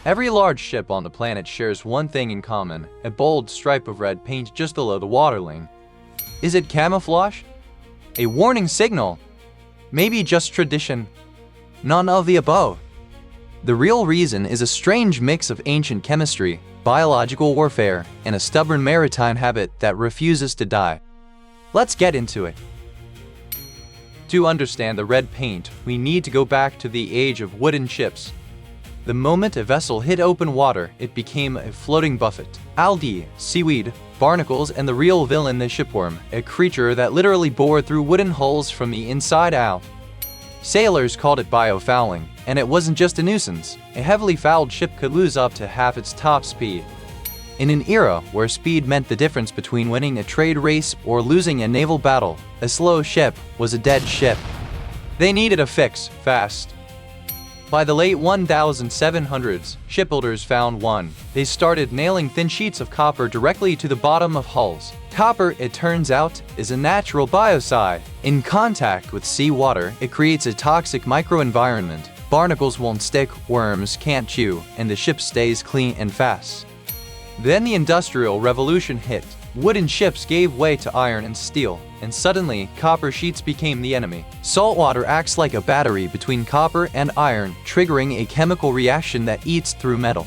Every large ship on the planet shares one thing in common, a bold stripe of red paint just below the waterline. Is it camouflage? A warning signal? Maybe just tradition? None of the above. The real reason is a strange mix of ancient chemistry, biological warfare, and a stubborn maritime habit that refuses to die. Let's get into it. To understand the red paint, we need to go back to the age of wooden ships. The moment a vessel hit open water, it became a floating buffet. Algae, seaweed, barnacles, and the real villain, the shipworm, a creature that literally bored through wooden hulls from the inside out. Sailors called it biofouling, and it wasn't just a nuisance. A heavily fouled ship could lose up to half its top speed. In an era where speed meant the difference between winning a trade race or losing a naval battle, a slow ship was a dead ship. They needed a fix, fast. By the late 1700s, shipbuilders found one. They started nailing thin sheets of copper directly to the bottom of hulls. Copper, it turns out, is a natural biocide. In contact with seawater, it creates a toxic microenvironment. Barnacles won't stick, worms can't chew, and the ship stays clean and fast. Then the Industrial Revolution hit. Wooden ships gave way to iron and steel, and suddenly, copper sheets became the enemy. Salt water acts like a battery between copper and iron, triggering a chemical reaction that eats through metal.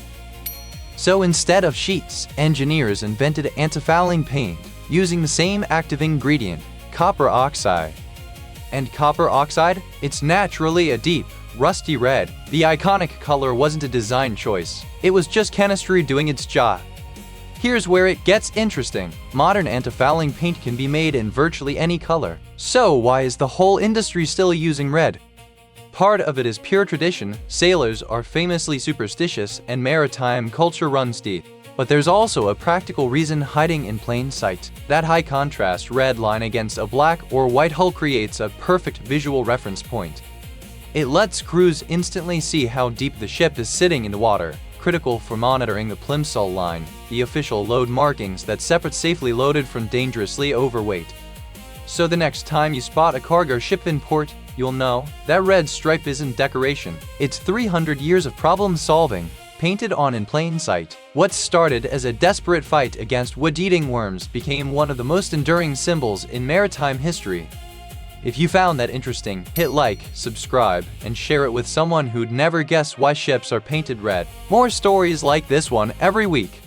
So instead of sheets, engineers invented antifouling paint, using the same active ingredient, copper oxide. And copper oxide? It's naturally a deep, rusty red. The iconic color wasn't a design choice. It was just chemistry doing its job. Here's where it gets interesting. Modern antifouling paint can be made in virtually any color. So why is the whole industry still using red? Part of it is pure tradition. Sailors are famously superstitious and maritime culture runs deep. But there's also a practical reason hiding in plain sight. That high contrast red line against a black or white hull creates a perfect visual reference point. It lets crews instantly see how deep the ship is sitting in the water. Critical for monitoring the plimsoll line, the official load markings that separate safely loaded from dangerously overweight. So the next time you spot a cargo ship in port, you'll know that red stripe isn't decoration. It's 300 years of problem solving, painted on in plain sight. What started as a desperate fight against wood-eating worms became one of the most enduring symbols in maritime history. If you found that interesting, hit like, subscribe, and share it with someone who'd never guess why ships are painted red. More stories like this one every week.